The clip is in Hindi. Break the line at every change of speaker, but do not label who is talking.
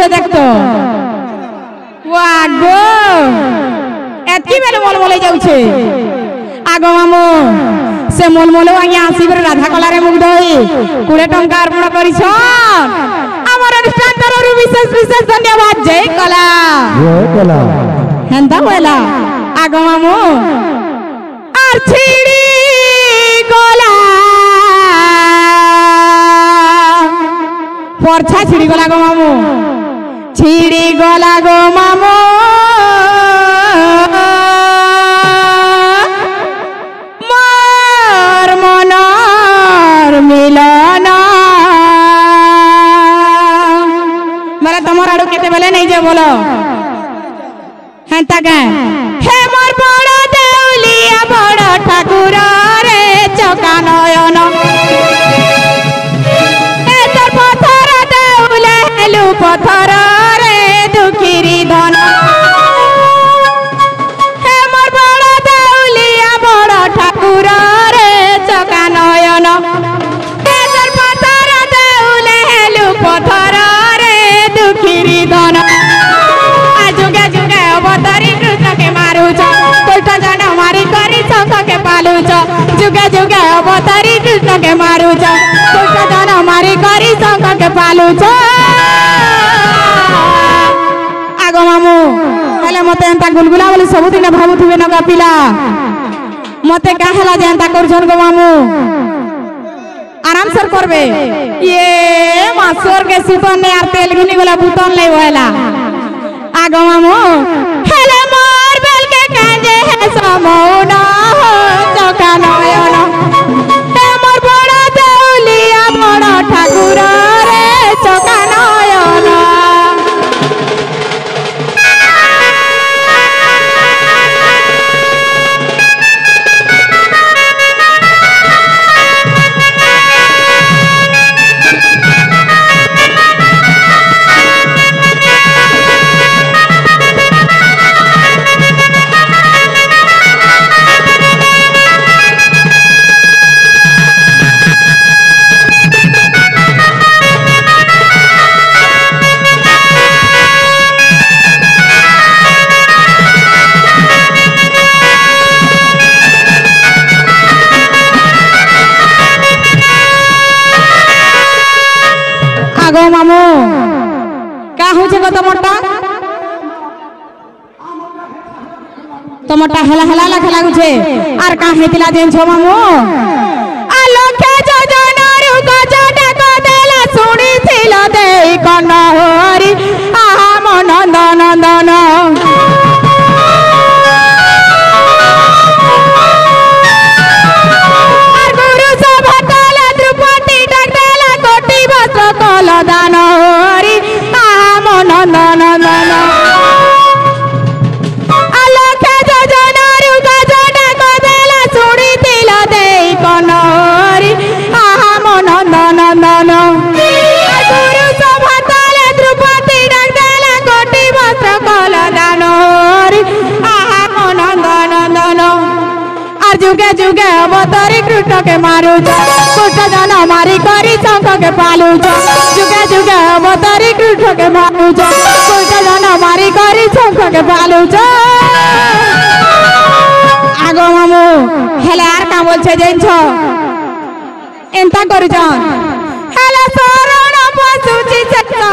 पड़े देख तो वागो एतकी बेले मलमले जाउछे आगो मामू से मलमले आगे आसी बेर राधा कलारे मुग्ध होई 20 टंका अर्पण करिछ हमर अनुष्ठान तरु विशेष विशेष धन्यवाद जय कला हेंदा होला आगो मामू आर छिड़ी गला परछा छिड़ी गला गो मामू छिड़ी गला गो मामू मोर मनर मिलन बोले तमर आड़ू केते बेले नहीं जे बोलो हेंता के हे मोर बड़ देउलिया बड़ ठाकुर रे चका नयन ए तोर पथर देउले हेलु पथर रे दुखिरी धन हे मोर बड़ देउलिया बड़ ठाकुर रे चका नयन ए तोर पथर देउले हेलु पथर रे दुखिरी धन जुगे जुगे अवतारी कृष्ण के मारुच कोट जन मारी करी शंख के पालुच जुगे जुगे अवतारी कृष्ण के मारुच कोट जन मारी करी शंख के पालुच आगो मामू हेले मते एंता गुलगुला बोली सब दिन भाबुथिबे नगा पिला मते का हला जे एंता करछन गो मामू आराम सर करबे ये मासुर के सुतन ने आर तेल गुनी वाला बुतन ले होला आगो मामू हेले मोर बेल के काजे है समौना हो चका नयन हे मोर बड़ देउलिया बड़ ठाकुर रे चका नयन आगो मामू का होचे गो तमटा हला हला लख लागुछे आर का हेतिला देन छो मामू आ लखे जोजनारु गजडा को देला सुनी थिला देई कन हरि आहा मन नंदन दान हरि आम नंदन आलोके जोजनारु गजडा कदेला सुनी तिल देई कन हरि आम नंदन गुरु सभा तले द्रुपदी डाकदेला कोटि वस्त्र कल दान हरि आम नंदन आर जुगे जुगे अवतारी कृष्ण के मारुच कोट जन मारी करी शंख के पालुच जुगे जुगे अवतारी कृष्ण के मारुच कोट जन मारी करी शंख के पालुच आगो मामू हेले आर का बोलछे जेन छ एंता करजन हेले शरण पशुची चक्का